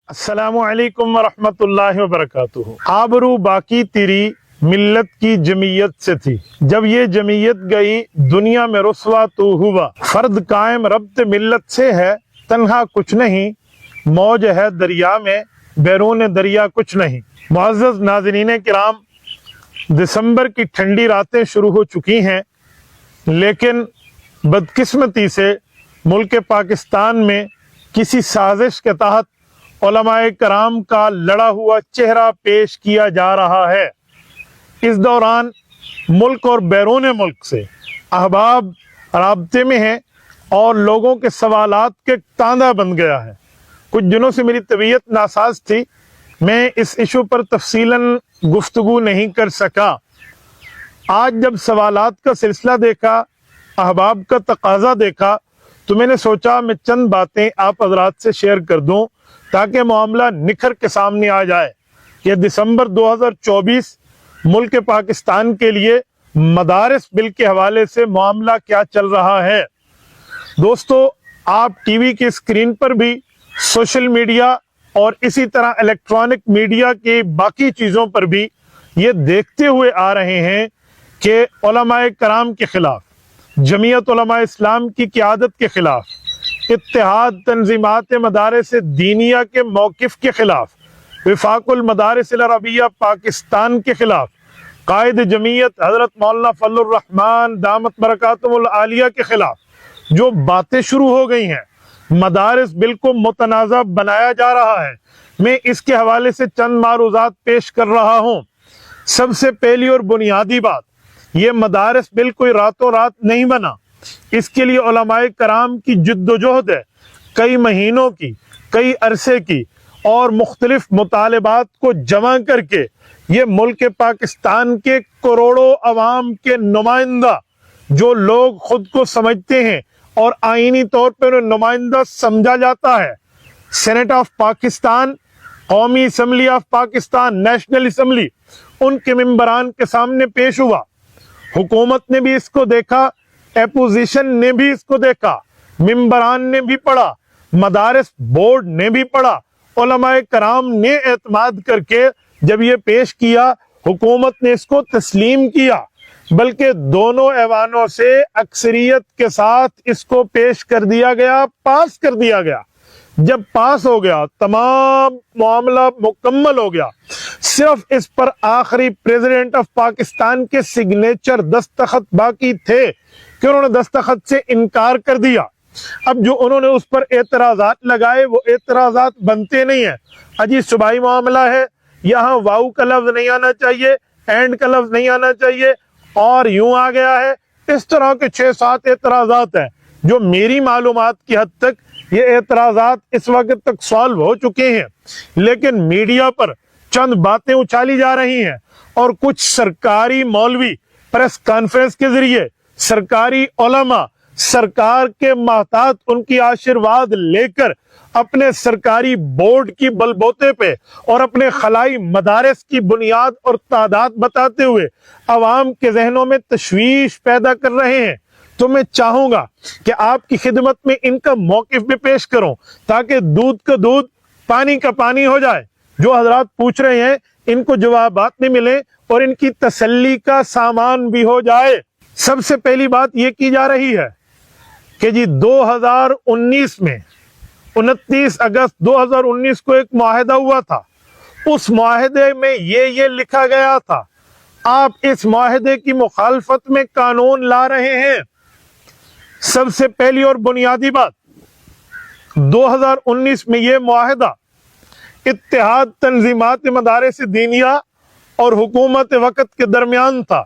السلام علیکم ورحمۃ اللہ وبرکاتہ۔ آبرو باقی تیری ملت کی جمعیت سے تھی، جب یہ جمعیت گئی دنیا میں رسوا تو ہوا۔ فرد قائم ربط ملت سے ہے، تنہا کچھ نہیں، موج ہے دریا میں، بیرون دریا کچھ نہیں۔ معزز ناظرین کرام، دسمبر کی ٹھنڈی راتیں شروع ہو چکی ہیں، لیکن بدقسمتی سے ملک پاکستان میں کسی سازش کے تحت علماء کرام کا لڑا ہوا چہرہ پیش کیا جا رہا ہے۔ اس دوران ملک اور بیرون ملک سے احباب رابطے میں ہیں اور لوگوں کے سوالات کے تاندہ بن گیا ہے۔ کچھ دنوں سے میری طبیعت ناساز تھی، میں اس ایشو پر تفصیلاً گفتگو نہیں کر سکا۔ آج جب سوالات کا سلسلہ دیکھا، احباب کا تقاضا دیکھا، تو میں نے سوچا میں چند باتیں آپ حضرات سے شیئر کر دوں تاکہ معاملہ نکھر کے سامنے آ جائے کہ دسمبر 2024 ملک پاکستان کے لیے مدارس بل کے حوالے سے معاملہ کیا چل رہا ہے۔ دوستو، آپ ٹی وی کی اسکرین پر بھی، سوشل میڈیا اور اسی طرح الیکٹرانک میڈیا کے باقی چیزوں پر بھی یہ دیکھتے ہوئے آ رہے ہیں کہ علماء کرام کے خلاف، جمعیت علماء اسلام کی قیادت کے خلاف، اتحاد تنظیمات مدارس دینیہ کے موقف کے خلاف، وفاق المدارس العربیہ پاکستان کے خلاف، قائد جمعیت حضرت مولانا فضل الرحمان دامت برکاتہم العالیہ کے خلاف جو باتیں شروع ہو گئی ہیں، مدارس بل کو متنازع بنایا جا رہا ہے۔ میں اس کے حوالے سے چند معروضات پیش کر رہا ہوں۔ سب سے پہلی اور بنیادی بات، یہ مدارس بل کوئی راتوں رات نہیں بنا، اس کے لیے علماء کرام کی جد و جہد ہے، کئی مہینوں کی، کئی عرصے کی، اور مختلف مطالبات کو جمع کر کے یہ ملک پاکستان کے کروڑوں عوام کے نمائندہ، جو لوگ خود کو سمجھتے ہیں اور آئینی طور پر انہیں نمائندہ سمجھا جاتا ہے، سینٹ آف پاکستان، قومی assembly of Pakistan, national assembly, ان کے ممبران کے سامنے پیش ہوا۔ حکومت نے بھی اس کو دیکھا، اپوزیشن نے بھی اس کو دیکھا، ممبران نے بھی پڑھا، مدارس بورڈ نے بھی پڑھا، علماء کرام نے اعتماد کر کے جب یہ پیش کیا، حکومت نے اس کو تسلیم کیا، بلکہ دونوں ایوانوں سے اکثریت کے ساتھ اس کو پیش کر دیا گیا، پاس کر دیا گیا۔ جب پاس ہو گیا، تمام معاملہ مکمل ہو گیا، صرف اس پر آخری پریزیڈنٹ آف پاکستان کے سگنیچر، دستخط باقی تھے کہ انہوں نے دستخط سے انکار کر دیا۔ اب جو انہوں نے اس پر اعتراضات لگائے، وہ اعتراضات بنتے نہیں ہیں۔ اجی صوبائی معاملہ ہے، یہاں واؤ کا لفظ نہیں آنا چاہیے، اینڈ کا لفظ نہیں آنا چاہیے، اور یوں آ گیا ہے۔ اس طرح کے 6-7 اعتراضات ہیں جو میری معلومات کی حد تک یہ اعتراضات اس وقت تک سالو ہو چکے ہیں، لیکن میڈیا پر چند باتیں اچھالی جا رہی ہیں اور کچھ سرکاری مولوی پریس کانفرنس کے ذریعے، سرکاری علماء سرکار کے محتاط ان کی آشیرواد لے کر اپنے سرکاری بورڈ کی بل بوتے پہ اور اپنے خلائی مدارس کی بنیاد اور تعداد بتاتے ہوئے عوام کے ذہنوں میں تشویش پیدا کر رہے ہیں۔ تو میں چاہوں گا کہ آپ کی خدمت میں ان کا موقف بھی پیش کروں تاکہ دودھ کا دودھ، پانی کا پانی ہو جائے۔ جو حضرات پوچھ رہے ہیں ان کو جوابات بھی ملیں اور ان کی تسلی کا سامان بھی ہو جائے۔ سب سے پہلی بات یہ کی جا رہی ہے کہ جی 2019 میں 29 اگست 2019 کو ایک معاہدہ ہوا تھا، اس معاہدے میں یہ لکھا گیا تھا، آپ اس معاہدے کی مخالفت میں قانون لا رہے ہیں۔ سب سے پہلی اور بنیادی بات، 2019 میں یہ معاہدہ اتحاد تنظیمات مدارس دینیہ اور حکومت وقت کے درمیان تھا۔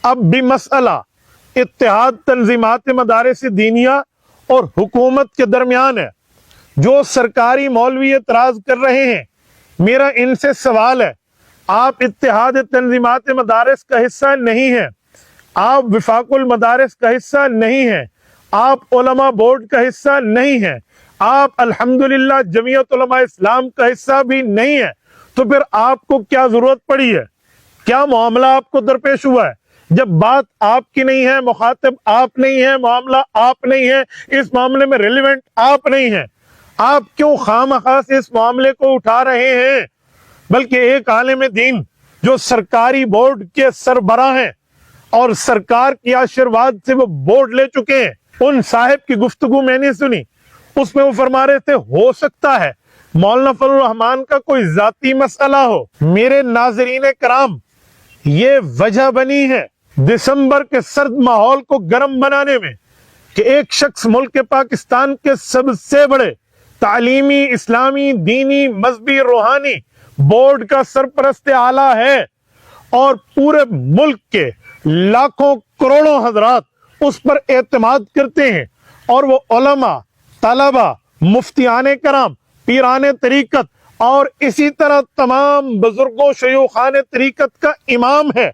اب بھی مسئلہ اتحاد تنظیمات مدارس دینیہ اور حکومت کے درمیان ہے۔ جو سرکاری مولوی اعتراض کر رہے ہیں، میرا ان سے سوال ہے، آپ اتحاد تنظیمات مدارس کا حصہ نہیں ہیں، آپ وفاق المدارس کا حصہ نہیں ہیں، آپ علماء بورڈ کا حصہ نہیں ہیں، آپ الحمدللہ جمعیت علماء اسلام کا حصہ بھی نہیں ہے، تو پھر آپ کو کیا ضرورت پڑی ہے؟ کیا معاملہ آپ کو درپیش ہوا ہے؟ جب بات آپ کی نہیں ہے، مخاطب آپ نہیں ہے، معاملہ آپ نہیں ہے، اس معاملے میں ریلیونٹ آپ نہیں ہے، آپ کیوں خواہ سے اس معاملے کو اٹھا رہے ہیں؟ بلکہ ایک عالم دین جو سرکاری بورڈ کے سربراہ ہیں اور سرکار کی آشیرواد سے وہ بورڈ لے چکے ہیں، ان صاحب کی گفتگو میں نے سنی، اس میں وہ فرما رہے تھے ہو سکتا ہے مولانا فضل الرحمان کا کوئی ذاتی مسئلہ ہو۔ میرے ناظرین کرام، یہ وجہ بنی ہے دسمبر کے سرد ماحول کو گرم بنانے میں کہ ایک شخص ملک پاکستان کے سب سے بڑے تعلیمی، اسلامی، دینی، مذہبی، روحانی بورڈ کا سرپرست اعلیٰ ہے اور پورے ملک کے لاکھوں کروڑوں حضرات اس پر اعتماد کرتے ہیں، اور وہ علماء، طلباء، مفتیان کرام، پیران طریقت اور اسی طرح تمام بزرگوں شیوخان طریقت کا امام ہے،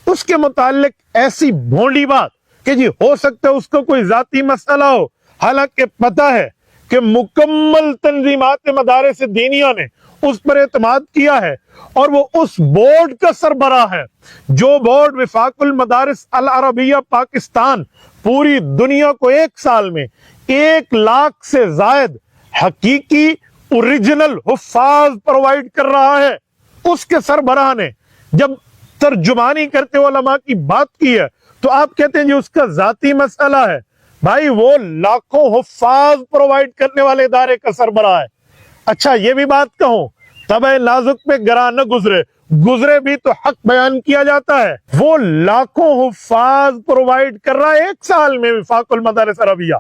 اس کے متعلق ایسی بھونڈی بات کہ جی ہو سکتا ہے اس کو کوئی ذاتی مسئلہ ہو، حالانکہ پتہ ہے کہ مکمل تنظیمات مدارس دینیہ نے اس پر اعتماد کیا ہے، اور وہ اس بورڈ کا سربراہ ہے جو بورڈ وفاق المدارس العربیہ پاکستان پوری دنیا کو ایک سال میں 1,00,000 سے زائد حقیقی اوریجنل حفاظ پرووائیڈ کر رہا ہے۔ اس کے سربراہ نے جب ترجمانی کرتے علماء کی بات کی ہے تو آپ کہتے ہیں جی اس کا ذاتی مسئلہ ہے۔ بھائی وہ لاکھوں حفاظ پرووائیڈ کرنے والے ادارے کا سربراہ ہے۔ اچھا یہ بھی بات کہوں، طبع نازک پہ گراں نہ گزرے بھی تو حق بیان کیا جاتا ہے۔ وہ لاکھوں حفاظ پرووائیڈ کر رہا ہے ایک سال میں وفاق المدارس عربیہ،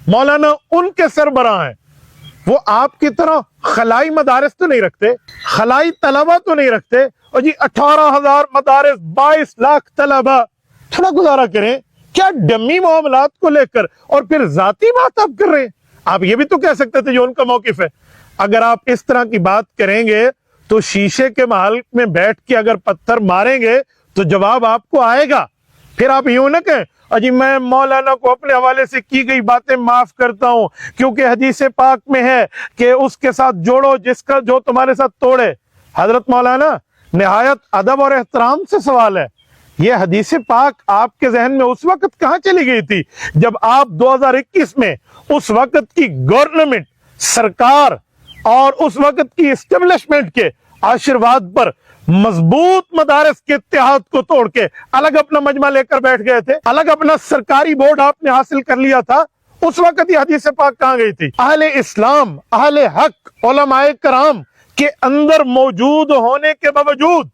مولانا ان کے سربراہ ہیں۔ وہ آپ کی طرح خلائی مدارس تو نہیں رکھتے، خلائی طلبہ تو نہیں رکھتے، اور جی 18,000 مدارس، 22 لاکھ طلبہ، تھوڑا گزارا کریں، کیا ڈمی معاملات کو لے کر اور پھر ذاتی بات آپ کر رہے ہیں؟ آپ یہ بھی تو کہہ سکتے تھے جو ان کا موقف ہے۔ اگر آپ اس طرح کی بات کریں گے تو شیشے کے محل میں بیٹھ کے اگر پتھر ماریں گے تو جواب آپ کو آئے گا۔ پھر آپ یوں نہ کہیں اجی میں مولانا کو اپنے حوالے سے کی گئی باتیں معاف کرتا ہوں کیونکہ حدیث پاک میں ہے کہ اس کے ساتھ جوڑو جس کا جو تمہارے ساتھ توڑے۔ حضرت مولانا نہایت ادب اور احترام سے سوال ہے، یہ حدیث پاک آپ کے ذہن میں اس وقت کہاں چلی گئی تھی جب آپ 2021 میں اس وقت کی گورنمنٹ، سرکار اور اس وقت کی اسٹیبلشمنٹ کے آشیرواد پر مضبوط مدارس کے اتحاد کو توڑ کے الگ اپنا مجمع لے کر بیٹھ گئے تھے، الگ اپنا سرکاری بورڈ آپ نے حاصل کر لیا تھا؟ اس وقت یہ حدیث پاک کہاں گئی تھی؟ اہل اسلام، اہل حق، علماء کرام کے اندر موجود ہونے کے باوجود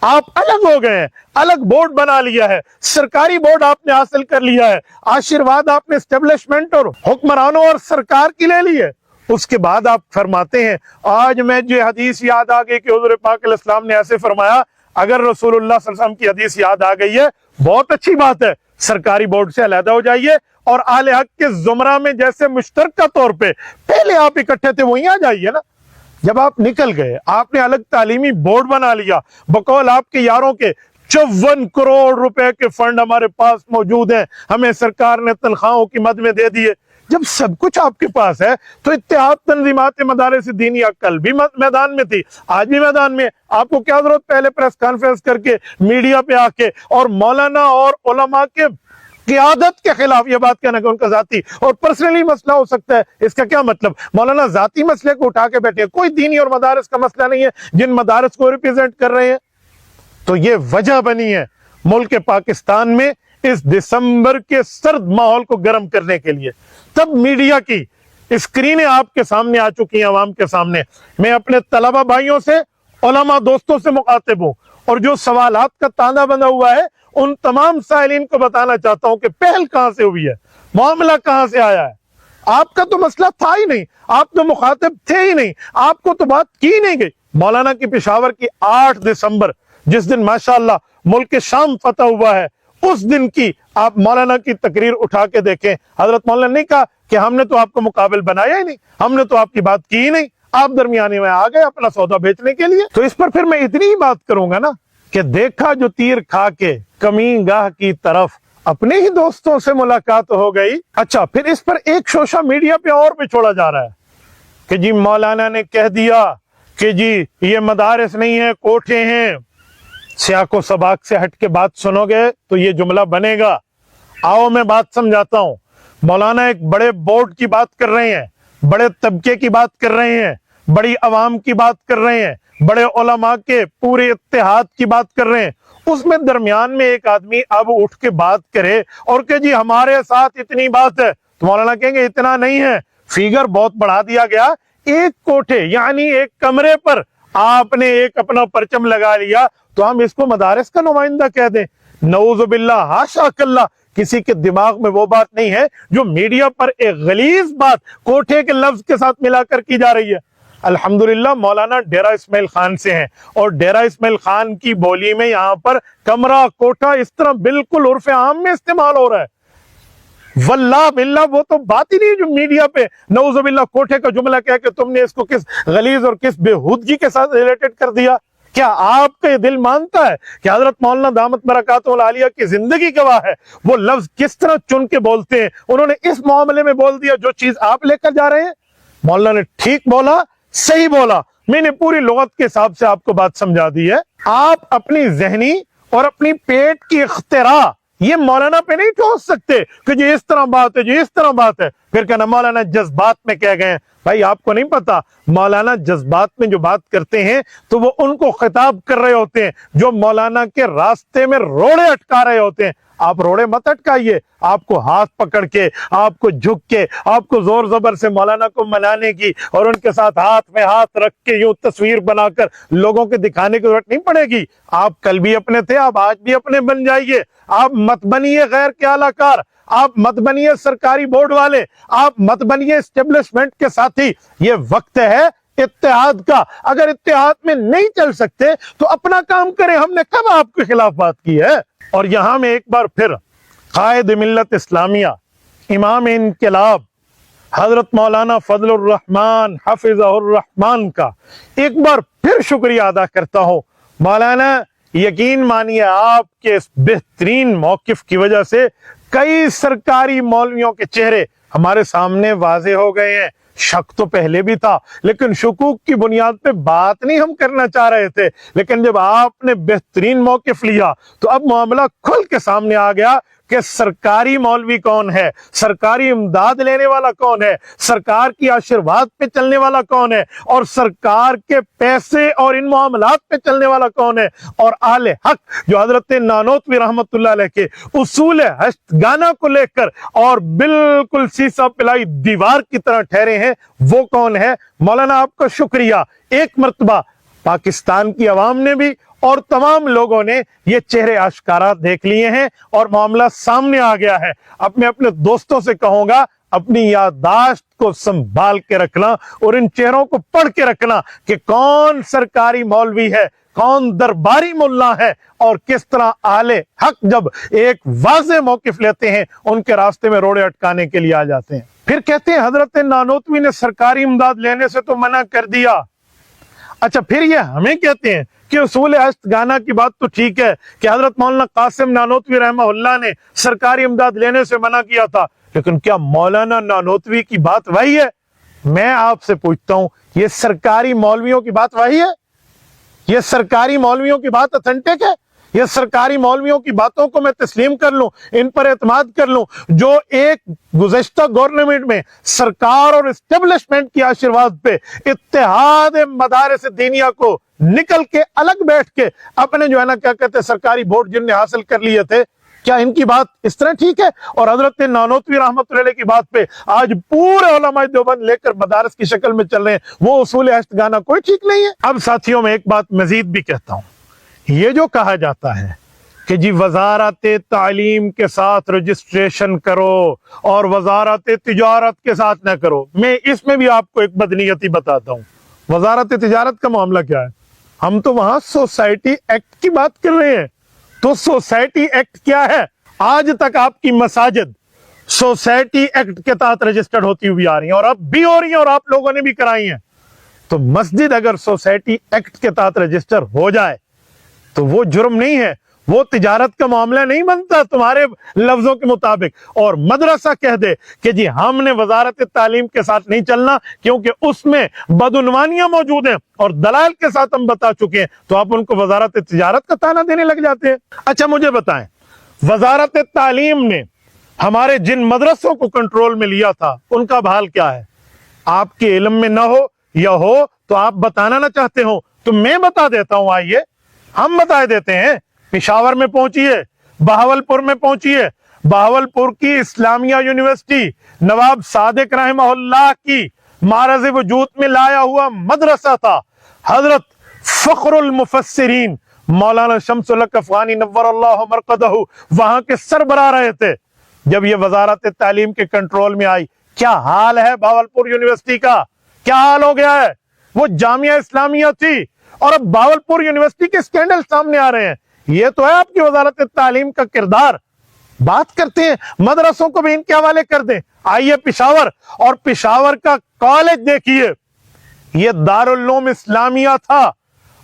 آپ الگ ہو گئے ہیں، الگ بورڈ بنا لیا ہے، سرکاری بورڈ آپ نے حاصل کر لیا ہے، آشیرواد آپ نے اسٹیبلشمنٹ اور حکمرانوں اور سرکار کی لے لی ہے۔ اس کے بعد آپ فرماتے ہیں آج میں جو حدیث یاد آ گئی کہ حضور پاک علیہ السلام نے ایسے فرمایا، اگر رسول اللہ صلی اللہ علیہ وسلم کی حدیث یاد آ گئی ہے بہت اچھی بات ہے، سرکاری بورڈ سے علیحدہ ہو جائیے اور اہل حق کے زمرہ میں جیسے مشترکہ طور پہ پہلے آپ اکٹھے تھے وہیں آ جائیے نا۔ جب آپ نکل گئے، آپ نے الگ تعلیمی بورڈ بنا لیا، بقول آپ کے یاروں کے 54 کروڑ روپے کے فنڈ ہمارے پاس موجود ہیں، ہمیں سرکار نے تنخواہوں کی مد میں دے دیے۔ جب سب کچھ آپ کے پاس ہے تو اتحاد تنظیمات مدارس دینیہ کل بھی میدان میں تھی، آج بھی میدان میں، آپ کو کیا ضرورت پہلے پریس کانفرنس کر کے میڈیا پہ آ کے اور مولانا اور علماء کے قیادت کے خلاف یہ بات کہنا کہ ان کا ذاتی اور پرسنلی مسئلہ ہو سکتا ہے؟ اس کا کیا مطلب؟ مولانا ذاتی مسئلے کو اٹھا کے بیٹھے، کوئی دینی اور مدارس کا مسئلہ نہیں ہے جن مدارس کو ریپرزینٹ کر رہے ہیں۔ تو یہ وجہ بنی ہے ملک پاکستان میں اس دسمبر کے سرد ماحول کو گرم کرنے کے لیے۔ تب میڈیا کی اسکرینیں آپ کے سامنے آ چکی ہیں، عوام کے سامنے۔ میں اپنے طلبہ بھائیوں سے، علماء دوستوں سے مخاطب ہوں اور جو سوالات کا تانا بندہ ہوا ہے ان تمام سائلین کو بتانا چاہتا ہوں کہ پہل کہاں سے ہوئی ہے، معاملہ کہاں سے آیا ہے۔ آپ کا تو مسئلہ تھا ہی نہیں، آپ تو مخاطب تھے ہی نہیں، آپ کو تو بات کی نہیں گئی۔ مولانا کی پشاور کی 8 دسمبر جس دن ماشاءاللہ ملک شام فتح ہوا ہے، اس دن کی آپ مولانا کی تقریر اٹھا کے دیکھیں۔ حضرت مولانا نے کہا کہ ہم نے تو آپ کو مقابل بنایا ہی نہیں، ہم نے تو آپ کی بات کی ہی نہیں، آپ درمیانے میں آ گئے اپنا سودا بیچنے کے لیے۔ تو اس پر پھر میں اتنی ہی بات کروں گا نا کہ دیکھا جو تیر کھا کے کمین گاہ کی طرف اپنے ہی دوستوں سے ملاقات ہو گئی۔ اچھا پھر اس پر ایک شوشہ میڈیا پہ اور بھی چھوڑا جا رہا ہے کہ جی مولانا نے کہہ دیا کہ جی یہ مدارس نہیں ہے، کوٹھے ہیں۔ سیاق و سباق سے ہٹ کے بات سنو گے تو یہ جملہ بنے گا۔ آؤ میں بات سمجھاتا ہوں۔ مولانا ایک بڑے بورڈ کی بات کر رہے ہیں، بڑے طبقے کی بات کر رہے ہیں, بڑی عوام کی بات کر رہے ہیں, بڑے علماء کے پورے اتحاد کی بات کر رہے ہیں. اس میں درمیان میں ایک آدمی اب اٹھ کے بات کرے اور کہ جی ہمارے ساتھ اتنی بات ہے, تو مولانا کہیں گے اتنا نہیں ہے, فیگر بہت بڑھا دیا گیا. ایک کوٹھے یعنی ایک کمرے پر آپ نے ایک اپنا پرچم لگا لیا تو ہم اس کو مدارس کا نمائندہ کہہ دیں؟ نعوذ باللہ, حاشا کلّہ. کسی کے دماغ میں وہ بات نہیں ہے جو میڈیا پر ایک غلیظ بات کوٹھے کے لفظ کے ساتھ ملا کر کی جا رہی ہے. الحمدللہ مولانا ڈیرہ اسماعیل خان سے ہیں, اور ڈیرہ اسماعیل خان کی بولی میں یہاں پر کمرہ کوٹھا اس طرح بالکل عرف عام میں استعمال ہو رہا ہے. واللہ باللہ وہ تو بات ہی نہیں جو میڈیا پہ نعوذ باللہ کوٹھے کا جملہ کہہ کہ تم نے اس کو کس غلیظ اور کس بےہودگی کے ساتھ ریلیٹڈ کر دیا. کیا آپ کا یہ دل مانتا ہے کہ حضرت مولانا دامت برکاتہ العالیہ کی زندگی گواہ ہے وہ لفظ کس طرح چن کے بولتے ہیں؟ انہوں نے اس معاملے میں بول دیا جو چیز آپ لے کر جا رہے ہیں. مولانا نے ٹھیک بولا, صحیح بولا, میں نے پوری لغت کے حساب سے آپ کو بات سمجھا دی ہے. آپ اپنی ذہنی اور اپنی پیٹ کی اختراع یہ مولانا پہ نہیں ٹھوس سکتے کہ جی اس طرح بات ہے, جی اس طرح بات ہے, پھر کہنا مولانا جذبات میں کہہ گئے. بھائی آپ کو نہیں پتا مولانا جذبات میں جو بات کرتے ہیں تو وہ ان کو خطاب کر رہے ہوتے ہیں جو مولانا کے راستے میں روڑے اٹکا رہے ہوتے ہیں. آپ روڑے مت اٹکائیے, آپ کو ہاتھ پکڑ کے, آپ کو جھک کے, آپ کو زور زبر سے مولانا کو منانے کی اور ان کے ساتھ ہاتھ میں ہاتھ رکھ کے یوں تصویر بنا کر لوگوں کے دکھانے کی ضرورت نہیں پڑے گی. آپ کل بھی اپنے تھے, آپ آج بھی اپنے بن جائیے. آپ مت بنیے غیر کے اعلی کار, آپ مت بنیے سرکاری بورڈ والے, آپ مت بنیے اسٹیبلشمنٹ کے ساتھی. یہ وقت ہے اتحاد کا. اگر اتحاد میں نہیں چل سکتے تو اپنا کام کریں. ہم نے کب آپ کے خلاف بات کی ہے؟ اور یہاں میں ایک بار پھر قائد ملت اسلامیہ, امام انقلاب حضرت مولانا فضل الرحمن حفظہ الرحمن کا ایک بار پھر شکریہ ادا کرتا ہوں. مولانا یقین مانیے آپ کے اس بہترین موقف کی وجہ سے کئی سرکاری مولویوں کے چہرے ہمارے سامنے واضح ہو گئے ہیں. شک تو پہلے بھی تھا لیکن شکوک کی بنیاد پہ بات نہیں ہم کرنا چاہ رہے تھے, لیکن جب آپ نے بہترین موقف لیا تو اب معاملہ کھل کے سامنے آ گیا کہ سرکاری مولوی کون ہے, سرکاری امداد لینے والا کون ہے, سرکار کی آشرواد پہ چلنے والا کون ہے, اور سرکار کے پیسے اور ان معاملات پہ چلنے والا کون ہے. اور اہل حق جو حضرت نانوتوی رحمت اللہ علیہ کے اصول ہشت گانا کو لے کر اور بالکل سیسا پلائی دیوار کی طرح ٹھہرے ہیں وہ کون ہے؟ مولانا آپ کا شکریہ. ایک مرتبہ پاکستان کی عوام نے بھی اور تمام لوگوں نے یہ چہرے آشکارا دیکھ لیے ہیں اور معاملہ سامنے آ گیا ہے. اب میں اپنے دوستوں سے کہوں گا اپنی یادداشت کو سنبھال کے رکھنا اور ان چہروں کو پڑھ کے رکھنا کہ کون سرکاری مولوی ہے, کون درباری ملا ہے, اور کس طرح اہل حق جب ایک واضح موقف لیتے ہیں ان کے راستے میں روڑے اٹکانے کے لیے آ جاتے ہیں. پھر کہتے ہیں حضرت نانوتوی نے سرکاری امداد لینے سے تو منع کر دیا. اچھا پھر یہ ہمیں کہتے ہیں کہ اصول ہشت گانا کی بات تو ٹھیک ہے کہ حضرت مولانا قاسم نانوتوی رحمہ اللہ نے سرکاری امداد لینے سے منع کیا تھا, لیکن کیا مولانا نانوتوی کی بات وہی ہے؟ میں آپ سے پوچھتا ہوں یہ سرکاری مولویوں کی بات وہی ہے؟ یہ سرکاری مولویوں کی بات اتھینٹک ہے؟ یہ سرکاری مولویوں کی باتوں کو میں تسلیم کر لوں, ان پر اعتماد کر لوں جو ایک گزشتہ گورنمنٹ میں سرکار اور اسٹیبلشمنٹ کی آشرواد پہ اتحاد مدارس دینیا کو نکل کے الگ بیٹھ کے اپنے جو ہے نا کیا کہتے ہیں سرکاری بورڈ جن نے حاصل کر لیے تھے, کیا ان کی بات اس طرح ٹھیک ہے؟ اور حضرت نانوتوی رحمت اللہ علیہ کی بات پہ آج پورے علماء دیوبند لے کر مدارس کی شکل میں چل رہے ہیں, وہ اصول ہشت گانا کوئی ٹھیک نہیں ہے. اب ساتھیوں میں ایک بات مزید بھی کہتا ہوں, یہ جو کہا جاتا ہے کہ جی وزارت تعلیم کے ساتھ رجسٹریشن کرو اور وزارت تجارت کے ساتھ نہ کرو, میں اس میں بھی آپ کو ایک بدنیتی بتاتا ہوں. وزارت تجارت کا معاملہ کیا ہے؟ ہم تو وہاں سوسائٹی ایکٹ کی بات کر رہے ہیں. تو سوسائٹی ایکٹ کیا ہے؟ آج تک آپ کی مساجد سوسائٹی ایکٹ کے تحت رجسٹرڈ ہوتی ہوئی آ رہی ہیں اور اب بھی ہو رہی ہیں اور آپ لوگوں نے بھی کرائی ہیں. تو مسجد اگر سوسائٹی ایکٹ کے تحت رجسٹر ہو جائے تو وہ جرم نہیں ہے, وہ تجارت کا معاملہ نہیں بنتا تمہارے لفظوں کے مطابق. اور مدرسہ کہہ دے کہ جی ہم نے وزارت تعلیم کے ساتھ نہیں چلنا کیونکہ اس میں بدعنوانیاں موجود ہیں اور دلائل کے ساتھ ہم بتا چکے ہیں, تو آپ ان کو وزارت تجارت کا تانا دینے لگ جاتے ہیں. اچھا مجھے بتائیں, وزارت تعلیم نے ہمارے جن مدرسوں کو کنٹرول میں لیا تھا ان کا حال کیا ہے؟ آپ کے علم میں نہ ہو یا ہو تو آپ بتانا نہ چاہتے ہو تو میں بتا دیتا ہوں، آئیے ہم بتا دیتے ہیں۔ پشاور میں پہنچیے، بہاولپور میں پہنچیے، بہاولپور کی اسلامیہ یونیورسٹی نواب صادق رحمہ اللہ کی معرض وجود میں لایا ہوا مدرسہ تھا۔ حضرت فخر المفسرین مولانا شمس الحق افغانی نور اللہ مرقدہ وہاں کے سربراہ رہے تھے۔ جب یہ وزارت تعلیم کے کنٹرول میں آئی، کیا حال ہے بہاولپور یونیورسٹی کا، کیا حال ہو گیا ہے؟ وہ جامعہ اسلامیہ تھی اور اب بہاولپور یونیورسٹی کے سکینڈل سامنے آ رہے ہیں۔ یہ تو ہے آپ کی وزارت تعلیم کا کردار۔ بات کرتے ہیں مدرسوں کو بھی ان کے حوالے کر دیں۔ آئیے پشاور، اور پشاور کا کالج دیکھیے، یہ دارالعلوم اسلامیہ تھا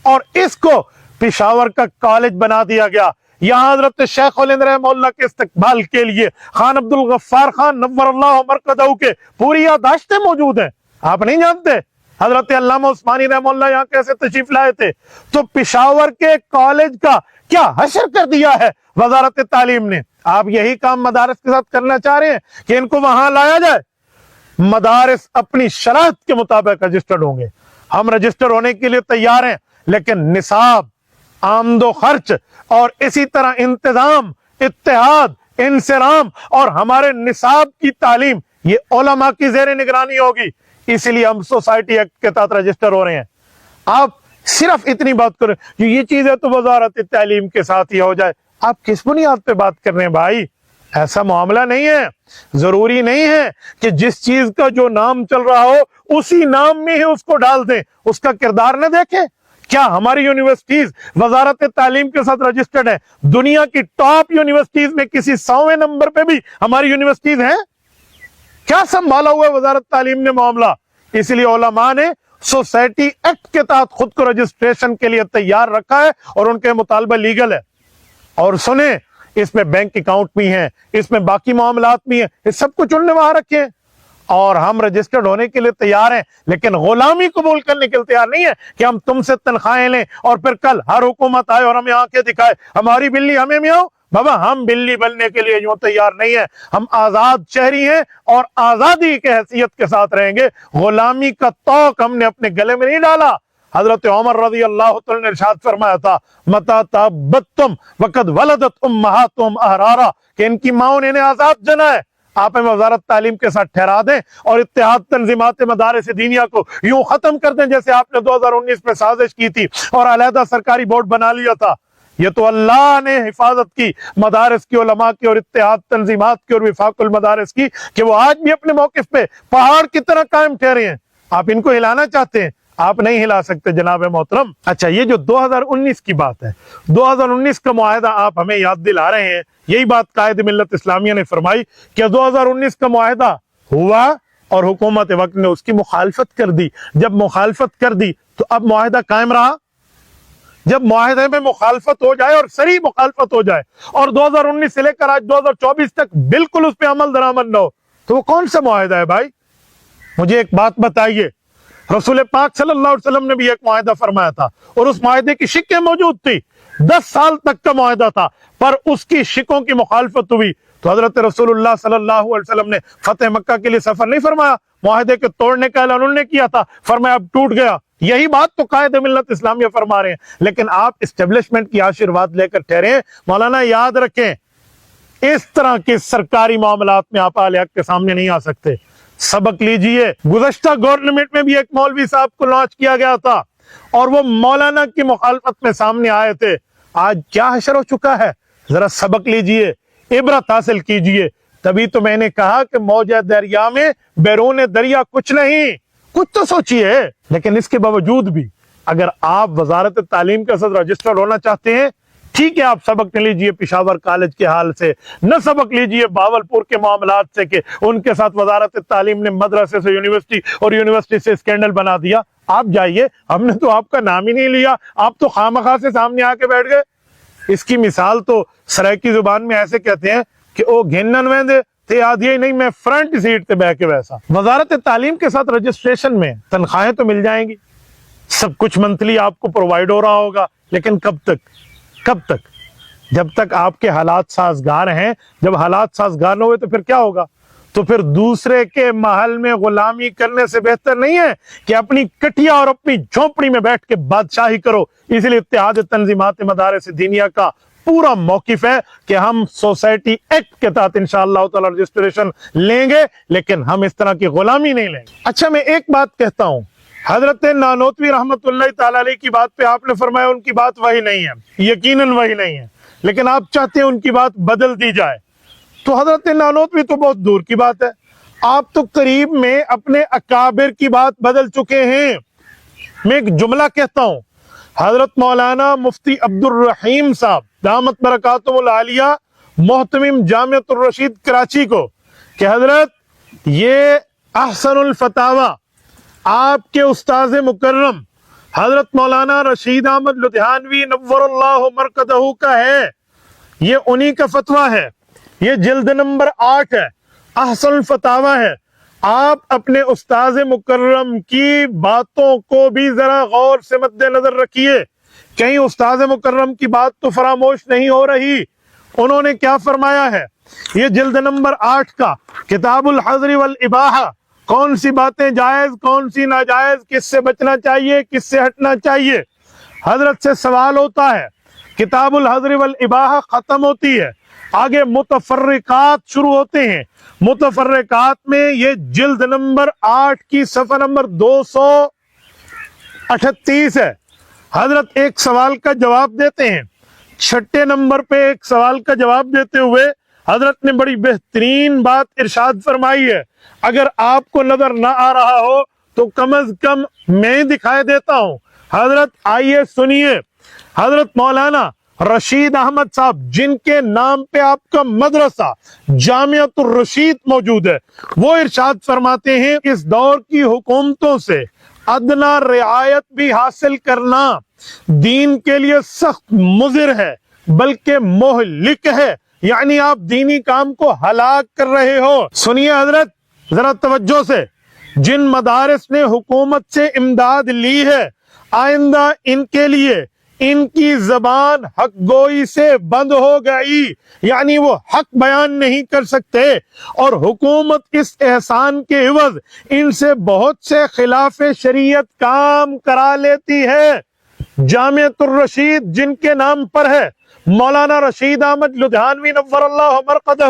اور اس کو پشاور کا کالج بنا دیا گیا۔ یہاں حضرت شیخ الہند رحمہ اللہ کے استقبال کے لیے خان عبد الغفار خان نور اللہ مرقدہ کے پوری یادداشتیں موجود ہیں۔ آپ نہیں جانتے حضرت علامہ عثمانی رحمہ اللہ یہاں کیسے تشریف لائے تھے؟ تو پشاور کے کالج کا کیا حشر کر دیا ہے وزارت تعلیم نے۔ آپ یہی کام مدارس کے ساتھ کرنا چاہ رہے ہیں کہ ان کو وہاں لایا جائے؟ مدارس اپنی شرائط کے مطابق رجسٹرڈ ہوں گے، ہم رجسٹر ہونے کے لیے تیار ہیں، لیکن نصاب، آمد و خرچ اور اسی طرح انتظام، اتحاد، انصرام اور ہمارے نصاب کی تعلیم یہ علماء کی زیر نگرانی ہوگی۔ اسی لیے ہم سوسائٹی ایکٹ کے تحت رجسٹر ہو رہے ہیں۔ آپ صرف اتنی بات کریں کہ یہ چیز ہے تو وزارت تعلیم کے ساتھ ہی ہو جائے۔ آپ کس بنیاد پہ بات کر رہے ہیں بھائی؟ ایسا معاملہ نہیں ہے۔ ضروری نہیں ہے کہ جس چیز کا جو نام چل رہا ہو اسی نام میں ہی اس کو ڈال دیں، اس کا کردار نہ دیکھیں۔ کیا ہماری یونیورسٹیز وزارت تعلیم کے ساتھ رجسٹرڈ ہیں؟ دنیا کی ٹاپ یونیورسٹیز میں کسی 100ویں نمبر پہ بھی ہماری یونیورسٹیز ہیں؟ کیا سنبھالا ہوا ہے وزارت تعلیم نے معاملہ؟ اس لیے علماء نے سوسائٹی ایکٹ کے تحت خود کو رجسٹریشن کے لیے تیار رکھا ہے اور ان کے مطالبہ لیگل ہے۔ اور سنیں، اس میں بینک اکاؤنٹ بھی ہیں، اس میں باقی معاملات بھی ہیں، یہ سب کچھ انہوں نے وہاں رکھے ہیں اور ہم رجسٹرڈ ہونے کے لیے تیار ہیں، لیکن غلامی قبول کرنے کے لیے تیار نہیں ہے کہ ہم تم سے تنخواہیں لیں اور پھر کل ہر حکومت آئے اور ہمیں آنکھیں دکھائے ہماری بلی ہمیں میاؤ۔ بابا ہم بلی بننے کے لیے یوں تیار نہیں ہے، ہم آزاد شہری ہیں اور آزادی کے حیثیت کے ساتھ رہیں گے۔ غلامی کا توق ہم نے اپنے گلے میں نہیں ڈالا۔ حضرت عمر رضی اللہ تعالی نے ارشاد فرمایا تھا، متا تابتم وقد ولدت امہاتہم احرارا، کہ ان کی ماں نے انہیں آزاد جنا ہے۔ آپ ہمیں وزارت تعلیم کے ساتھ ٹھہرا دیں اور اتحاد تنظیمات مدارس دینیہ کو یوں ختم کر دیں جیسے آپ نے 2019 میں سازش کی تھی اور علیحدہ سرکاری بورڈ بنا لیا تھا۔ یہ تو اللہ نے حفاظت کی مدارس کی، علماء کی اور اتحاد تنظیمات کی اور وفاق المدارس کی، کہ وہ آج بھی اپنے موقف پہ پہاڑ کی طرح قائم ٹھہرے ہیں۔ آپ ان کو ہلانا چاہتے ہیں، آپ نہیں ہلا سکتے جناب محترم۔ اچھا، یہ جو 2019 کی بات ہے، 2019 کا معاہدہ آپ ہمیں یاد دلا رہے ہیں۔ یہی بات قائد ملت اسلامیہ نے فرمائی کہ 2019 کا معاہدہ ہوا اور حکومت وقت نے اس کی مخالفت کر دی۔ جب مخالفت کر دی تو اب معاہدہ قائم رہا؟ جب معاہدے میں مخالفت ہو جائے اور صریح مخالفت ہو جائے اور 2019 سے لے کر آج 2024 تک بالکل اس پہ عمل درآمد نہ ہو تو وہ کون سا معاہدہ ہے بھائی؟ مجھے ایک بات بتائیے، رسول پاک صلی اللہ علیہ وسلم نے بھی ایک معاہدہ فرمایا تھا اور اس معاہدے کی شکیں موجود تھی، 10 سال تک کا معاہدہ تھا، پر اس کی شکوں کی مخالفت ہوئی تو حضرت رسول اللہ صلی اللہ علیہ وسلم نے فتح مکہ کے لیے سفر نہیں فرمایا، معاہدے کے توڑنے کا اعلان انہوں نے کیا تھا، فرمایا اب ٹوٹ گیا۔ یہی بات تو قائد ملت اسلامیہ فرما رہے ہیں، لیکن آپ اسٹیبلشمنٹ کی آشیرواد لے کر ٹھہرے ہیں۔ مولانا یاد رکھیں، اس طرح کے سرکاری معاملات میں آپ اہل حق کے سامنے نہیں آ سکتے۔ سبق لیجئے، گزشتہ گورنمنٹ میں بھی ایک مولوی صاحب کو لانچ کیا گیا تھا اور وہ مولانا کی مخالفت میں سامنے آئے تھے۔ آج کیا حشر ہو چکا ہے؟ ذرا سبق لیجئے، عبرت حاصل کیجئے۔ تبھی تو میں نے کہا کہ موج دریا میں بیرون دریا کچھ نہیں، کچھ تو سوچئے۔ لیکن اس کے باوجود بھی اگر آپ وزارت تعلیم کے ساتھ رجسٹر ہونا چاہتے ہیں، ٹھیک ہے، آپ سبق نہ لیجئے پشاور کالج کے حال سے، نہ سبق لیجئے بہاولپور کے معاملات سے کہ ان کے ساتھ وزارت تعلیم نے مدرسے سے یونیورسٹی اور یونیورسٹی سے اسکینڈل بنا دیا۔ آپ جائیے، ہم نے تو آپ کا نام ہی نہیں لیا، آپ تو خامخواہ سے سامنے آ کے بیٹھ گئے۔ اس کی مثال تو سرائکی زبان میں ایسے کہتے ہیں کہ او گھنن ویندے تے آدھی نہیں، میں فرنٹ سیٹ تے بیٹھ کے ویسا۔ وزارت تعلیم کے ساتھ رجسٹریشن میں تنخواہیں تو مل جائیں گی، سب کچھ منتھلی آپ کو پرووائڈ ہو رہا ہوگا، لیکن کب تک؟ کب تک؟ جب تک آپ کے حالات سازگار ہیں۔ جب حالات سازگار نہ ہوئے تو پھر کیا ہوگا؟ تو پھر دوسرے کے محل میں غلامی کرنے سے بہتر نہیں ہے کہ اپنی کٹیا اور اپنی جھونپڑی میں بیٹھ کے بادشاہی کرو؟ اس لیے اتحاد تنظیمات مدارس دینیہ کا پورا موقف ہے کہ ہم سوسائٹی ایکٹ کے تحت انشاءاللہ تعالی رجسٹریشن لیں گے، لیکن ہم اس طرح کی غلامی نہیں لیں گے۔ اچھا، میں ایک بات کہتا ہوں، حضرت نانوتوی رحمت اللہ تعالی علیہ کی بات پہ آپ نے فرمایا ان کی بات وہی نہیں ہے، یقیناً وہی نہیں ہے، لیکن آپ چاہتے ہیں ان کی بات بدل دی جائے، تو حضرت نانوتوی تو بہت دور کی بات ہے، آپ تو قریب میں اپنے اکابر کی بات بدل چکے ہیں۔ میں ایک جملہ کہتا ہوں، حضرت مولانا مفتی عبد الرحیم صاحب دامت برکاتہم العالیہ محتمم جامعۃ الرشید کراچی کو، کہ حضرت یہ احسن الفتاوی آپ کے استاذ مکرم حضرت مولانا رشید احمد لدھیانوی نور اللہ مرکزہ کا ہے، یہ انہی کا فتویٰ ہے، یہ جلد نمبر 8 ہے، احسن الفتاوی ہے۔ آپ اپنے استاذ مکرم کی باتوں کو بھی ذرا غور سے مد نظر رکھیے، کہیں استاذ مکرم کی بات تو فراموش نہیں ہو رہی۔ انہوں نے کیا فرمایا ہے؟ یہ جلد نمبر 8 کا کتاب الحظر والاباحہ، کون سی باتیں جائز کون سی ناجائز، کس سے بچنا چاہیے کس سے ہٹنا چاہیے، حضرت سے سوال ہوتا ہے۔ کتاب الحظر والاباحہ ختم ہوتی ہے، آگے متفرقات شروع ہوتے ہیں۔ متفرقات میں یہ جلد نمبر 8 کی صفحہ نمبر 238 ہے۔ حضرت ایک سوال کا جواب دیتے ہیں، 6 نمبر پہ ایک سوال کا جواب دیتے ہوئے حضرت نے بڑی بہترین بات ارشاد فرمائی ہے۔ اگر آپ کو نظر نہ آ رہا ہو تو کم از کم میں دکھائے دیتا ہوں۔ حضرت آئیے سنیے، حضرت مولانا رشید احمد صاحب جن کے نام پہ آپ کا مدرسہ جامعۃ الرشید موجود ہے، وہ ارشاد فرماتے ہیں اس دور کی حکومتوں سے ادنا رعایت بھی حاصل کرنا دین کے لیے سخت مضر ہے بلکہ مہلک ہے، یعنی آپ دینی کام کو ہلاک کر رہے ہو۔ سنیے حضرت ذرا توجہ سے، جن مدارس نے حکومت سے امداد لی ہے، آئندہ ان کے لیے ان کی زبان حق گوئی سے بند ہو گئی، یعنی وہ حق بیان نہیں کر سکتے، اور حکومت اس احسان کے عوض ان سے بہت سے خلاف شریعت کام کرا لیتی ہے۔ جامعۃ الرشید جن کے نام پر ہے، مولانا رشید احمد لدھیانوی نور اللہ مرقدہ،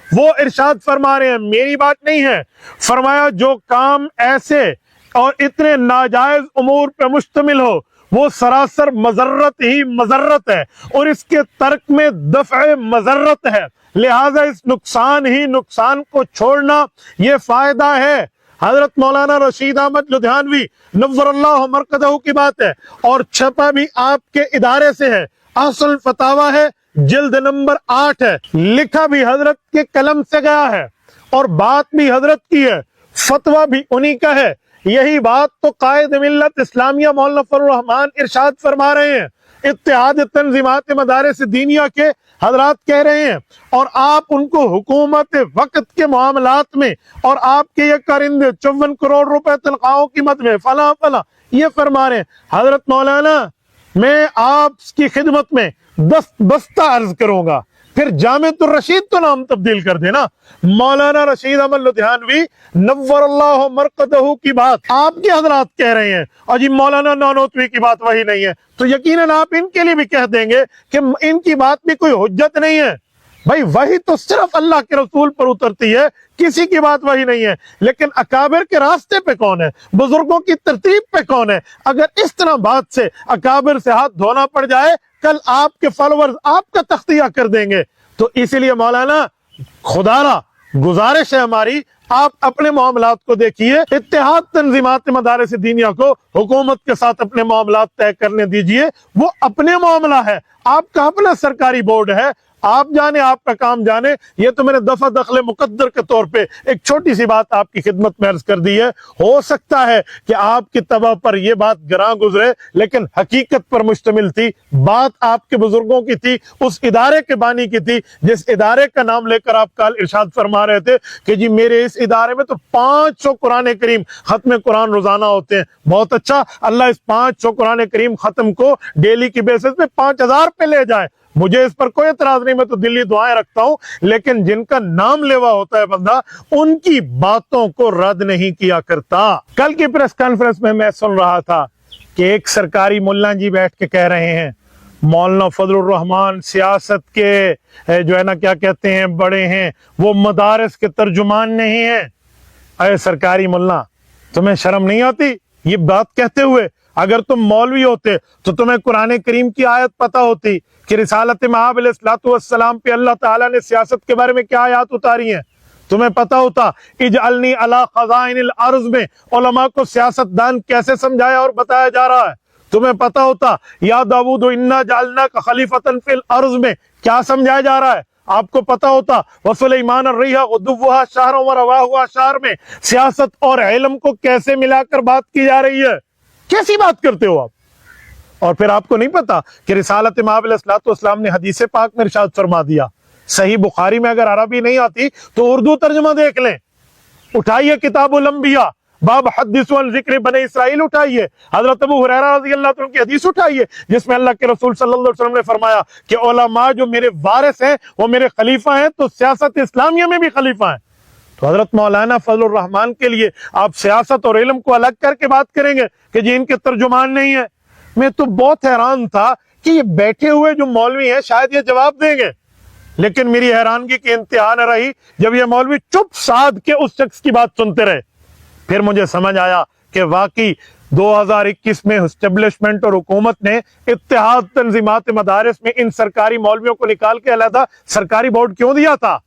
وہ ارشاد فرما رہے ہیں، میری بات نہیں ہے، فرمایا جو کام ایسے اور اتنے ناجائز امور پہ مشتمل ہو وہ سراسر مضرت ہی مضرت ہے، اور اس کے ترک میں دفع مضرت ہے، لہذا اس نقصان ہی نقصان کو چھوڑنا یہ فائدہ ہے۔ حضرت مولانا رشید احمد لدھیانوی نور اللہ مرکزہ کی بات ہے، اور چھپا بھی آپ کے ادارے سے ہے، احسن الفتاوی ہے، جلد نمبر 8 ہے، لکھا بھی حضرت کے قلم سے گیا ہے، اور بات بھی حضرت کی ہے، فتویٰ بھی انہی کا ہے۔ یہی بات تو قائد ملت اسلامیہ مولانا فضل الرحمان ارشاد فرما رہے ہیں، اتحاد تنظیمات مدارس دینیہ کے حضرات کہہ رہے ہیں، اور آپ ان کو حکومت وقت کے معاملات میں اور آپ کے یہ کرندے 54 کروڑ روپے تنخواہوں کی مد میں فلاں فلاں یہ فرما رہے ہیں۔ حضرت مولانا میں آپ کی خدمت میں بستہ عرض کروں گا، پھر جامعۃ الرشید تو نام تبدیل کر دینا۔ مولانا رشید احمد لدھیانوی نور اللہ مرقدہ کی بات آپ کے حضرات کہہ رہے ہیں، اور جی مولانا نانوتوی کی بات وہی نہیں ہے، تو یقیناً آپ ان کے لیے بھی کہہ دیں گے کہ ان کی بات میں کوئی حجت نہیں ہے۔ بھائی وہی تو صرف اللہ کے رسول پر اترتی ہے، کسی کی بات وہی نہیں ہے، لیکن اکابر کے راستے پہ کون ہے، بزرگوں کی ترتیب پہ کون ہے؟ اگر اس طرح بات سے اکابر سے ہاتھ دھونا پڑ جائے، کل آپ کے فالوورز آپ کا تختیہ کر دیں گے۔ تو اسی لیے مولانا خدا را گزارش ہے ہماری، آپ اپنے معاملات کو دیکھیے، اتحاد تنظیمات مدارس دینیہ کو حکومت کے ساتھ اپنے معاملات طے کرنے دیجئے، وہ اپنے معاملہ ہے، آپ کا اپنا سرکاری بورڈ ہے، آپ جانے آپ کا کام جانے۔ یہ تو میں نے دفع دخل مقدر کے طور پہ ایک چھوٹی سی بات آپ کی خدمت میں عرض کر دی ہے، ہو سکتا ہے کہ آپ کی طبع پر یہ بات گراں گزرے، لیکن حقیقت پر مشتمل تھی، بات آپ کے بزرگوں کی تھی، اس ادارے کے بانی کی تھی جس ادارے کا نام لے کر آپ کل ارشاد فرما رہے تھے کہ جی میرے اس ادارے میں تو 500 قرآن کریم ختم قرآن روزانہ ہوتے ہیں۔ بہت اچھا، اللہ اس 500 قرآن کریم ختم کو ڈیلی کی بیسس پہ 5000 پہ لے جائے، مجھے اس پر کوئی اعتراض نہیں، میں تو دلی دعائیں رکھتا ہوں، لیکن جن کا نام لیوا ہوتا ہے بندہ ان کی باتوں کو رد نہیں کیا کرتا۔ کل کی پریس کانفرنس میں سن رہا تھا کہ ایک سرکاری ملا جی بیٹھ کے کہہ رہے ہیں مولانا فضل الرحمان سیاست کے جو ہے نا کیا کہتے ہیں بڑے ہیں، وہ مدارس کے ترجمان نہیں ہیں۔ اے سرکاری ملا، تمہیں شرم نہیں آتی یہ بات کہتے ہوئے؟ اگر تم مولوی ہوتے تو تمہیں قرآن کریم کی آیت پتہ ہوتی کہ رسالت مآب علیہ الصلوۃ والسلام پہ اللہ تعالیٰ نے سیاست کے بارے میں کیا آیات اتاری ہیں۔ تمہیں پتہ ہوتا اجعلنی علی خزائن الارض میں علماء کو سیاست دان کیسے سمجھایا اور بتایا جا رہا ہے۔ تمہیں پتہ ہوتا یا داؤد انا جعلناک خلیفۃ فی الارض میں کیا سمجھایا جا رہا ہے۔ آپ کو پتہ ہوتا وسلیمان الریح غدوھا شہر ورواھا شہر میں سیاست اور علم کو کیسے ملا کر بات کی جا رہی ہے۔ کیسی بات کرتے ہو آپ؟ اور پھر آپ کو نہیں پتا کہ رسالت مآب علیہ الصلوۃ والسلام نے حدیث پاک میں ارشاد فرما دیا، صحیح بخاری میں اگر عربی نہیں آتی تو اردو ترجمہ دیکھ لیں، اٹھائیے کتاب الانبیاء باب حدثوا عن ذکر بنی اسرائیل اٹھائیے، حضرت ابو ہریرہ رضی اللہ عنہ کی حدیث اٹھائیے جس میں اللہ کے رسول صلی اللہ علیہ وسلم نے فرمایا کہ علماء جو میرے وارث ہیں وہ میرے خلیفہ ہیں، تو سیاست اسلامیہ میں بھی خلیفہ ہیں۔ تو حضرت مولانا فضل الرحمان کے لیے آپ سیاست اور علم کو الگ کر کے بات کریں گے کہ جی ان کے ترجمان نہیں ہیں۔ میں تو بہت حیران تھا کہ یہ بیٹھے ہوئے جو مولوی ہیں شاید یہ جواب دیں گے، لیکن میری حیرانگی کی انتہا نہ رہی جب یہ مولوی چپ سادھ کے اس شخص کی بات سنتے رہے۔ پھر مجھے سمجھ آیا کہ واقعی 2021 میں اسٹیبلشمنٹ اور حکومت نے اتحاد تنظیمات مدارس میں ان سرکاری مولویوں کو نکال کے علیحدہ سرکاری بورڈ کیوں دیا تھا؟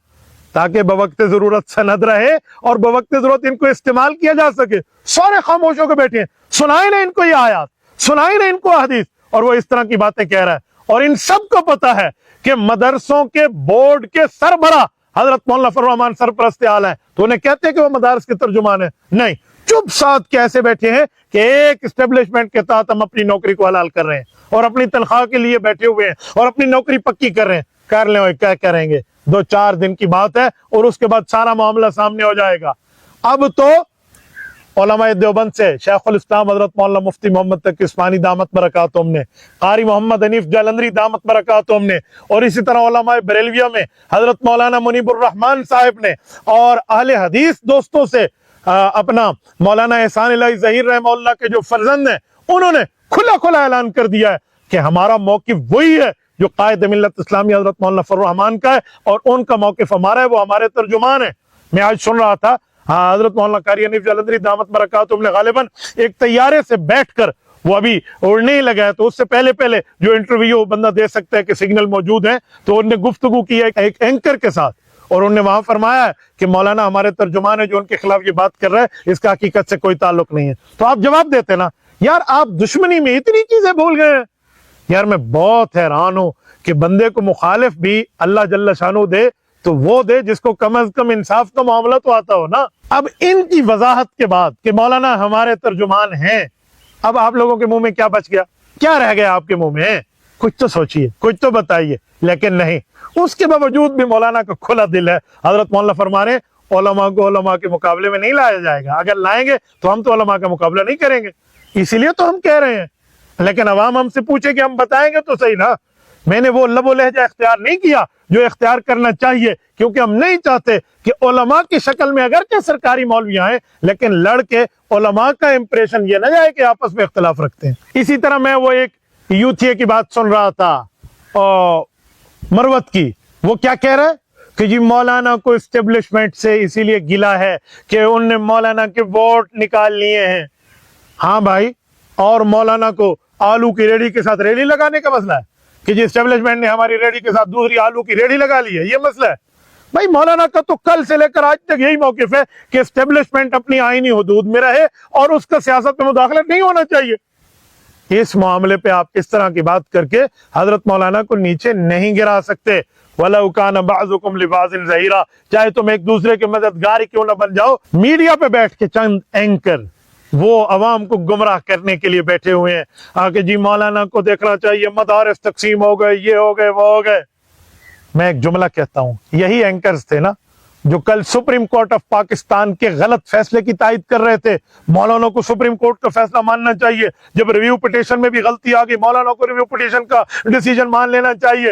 تاکہ بوقت ضرورت سند رہے اور بوقت ضرورت ان کو استعمال کیا جا سکے۔ سارے خاموش ہو کے بیٹھے ہیں، سنائیں نا ان کو یہ آیات، سنائیں نا ان کو حدیث، اور وہ اس طرح کی باتیں کہہ رہا ہے۔ اور ان سب کو پتا ہے کہ مدرسوں کے بورڈ کے سربراہ حضرت مولانا فضل الرحمان سرپرست اعلیٰ ہیں، تو انہیں کہتے ہیں کہ وہ مدارس کے ترجمان ہیں؟ نہیں، چپ ساتھ کیسے بیٹھے ہیں کہ ایک اسٹیبلشمنٹ کے تحت ہم اپنی نوکری کو حلال کر رہے ہیں اور اپنی تنخواہ کے لیے بیٹھے ہوئے ہیں اور اپنی نوکری پکی کر رہے ہیں۔ کر لیں ہوئے کیا کریں گے، 2-4 دن کی بات ہے اور اس کے بعد سارا معاملہ سامنے ہو جائے گا۔ اب تو علماء دیوبند سے شیخ الاسلام حضرت مولانا مفتی محمد تقی عثمانی دامت برکاتہم نے، قاری محمد حنیف جالندری دامت برکاتہم نے، اور اسی طرح علماء بریلویہ میں حضرت مولانا منیب الرحمان صاحب نے، اور اہل حدیث دوستوں سے اپنا مولانا احسان الہی ظہیر رحمہ اللہ کے جو فرزند ہیں، انہوں نے کھلا کھلا اعلان کر دیا ہے کہ ہمارا موقف وہی ہے جو قائد ملت اسلامی حضرت مولانا فضل الرحمان کا ہے، اور ان کا موقف ہمارا ہے، وہ ہمارے ترجمان ہیں۔ میں آج سن رہا تھا حضرت مولانا قاری حنیف جالندری دامت برکاتہم نے غالباً ایک طیارے سے بیٹھ کر، وہ ابھی اڑنے ہی لگا ہے تو اس سے پہلے جو انٹرویو بندہ دے سکتا ہے کہ سگنل موجود ہیں، تو انہوں نے گفتگو کی ہے ایک اینکر کے ساتھ، اور انہوں نے وہاں فرمایا ہے کہ مولانا ہمارے ترجمان ہے جو ان کے خلاف یہ بات کر رہا ہے اس کا حقیقت سے کوئی تعلق نہیں ہے۔ تو آپ جواب دیتے نا یار، آپ دشمنی میں اتنی چیزیں بھول گئے ہیں۔ یار میں بہت حیران ہوں کہ بندے کو مخالف بھی اللہ جل شانہ دے تو وہ دے جس کو کم از کم انصاف کا معاملہ تو آتا ہو نا۔ اب ان کی وضاحت کے بعد کہ مولانا ہمارے ترجمان ہیں، اب آپ لوگوں کے منہ میں کیا بچ گیا؟ کیا رہ گیا آپ کے منہ میں؟ کچھ تو سوچئے، کچھ تو بتائیے۔ لیکن نہیں، اس کے باوجود بھی مولانا کا کھلا دل ہے۔ حضرت مولانا فرما رہے ہیں علماء کو علماء کے مقابلے میں نہیں لایا جائے گا، اگر لائیں گے تو ہم تو علماء کا مقابلہ نہیں کریں گے، اسی لیے تو ہم کہہ رہے ہیں۔ لیکن عوام ہم سے پوچھے کہ ہم بتائیں گے تو صحیح نا۔ میں نے وہ لب و لہجہ اختیار نہیں کیا جو اختیار کرنا چاہیے، کیونکہ ہم نہیں چاہتے کہ علماء کی شکل میں اگرچہ سرکاری مولوی آئیں لیکن لڑ کے علماء کا امپریشن یہ نہ جائے کہ آپس میں اختلاف رکھتے ہیں۔ اسی طرح میں وہ ایک یوتھیے کی بات سن رہا تھا مروت کی، وہ کیا کہہ رہا ہے کہ جی مولانا کو اسٹیبلشمنٹ سے اسی لیے گلا ہے کہ ان نے مولانا کے ووٹ نکال لیے ہیں۔ ہاں بھائی، اور مولانا کو آلو کی ریڑھی کے ساتھ ریڑھی لگانے کا مسئلہ ہے کہ جی اسٹیبلشمنٹ نے ہماری ریڑھی کے ساتھ دوسری آلو کی ریڑھی لگا لی ہے، یہ مسئلہ ہے؟ بھائی مولانا کا تو کل سے لے کر آج تک یہی موقف ہے کہ اسٹیبلشمنٹ اپنی آئینی حدود میں رہے اور اس کا سیاست میں مداخلت نہیں ہونا چاہیے۔ اس معاملے پہ آپ اس طرح کی بات کر کے حضرت مولانا کو نیچے نہیں گرا سکتے۔ وَلَوْ كَانَ بَعْضُكُمْ لِبَعْضٍ ظَهِيرًا، چاہے تم ایک دوسرے کے مددگار کیوں نہ بن جاؤ۔ میڈیا پہ بیٹھ کے چند اینکر وہ عوام کو گمراہ کرنے کے لیے بیٹھے ہوئے ہیں آگے جی مولانا کو دیکھنا چاہیے، مدارس تقسیم ہو گئے، یہ ہو گئے، وہ ہو گئے۔ میں ایک جملہ کہتا ہوں، یہی اینکرز تھے نا جو کل سپریم کورٹ آف پاکستان کے غلط فیصلے کی تائید کر رہے تھے۔ مولانا کو سپریم کورٹ کا فیصلہ ماننا چاہیے، جب ریویو پٹیشن میں بھی غلطی آ گئی مولانا کو ریویو پٹیشن کا ڈیسیجن مان لینا چاہیے۔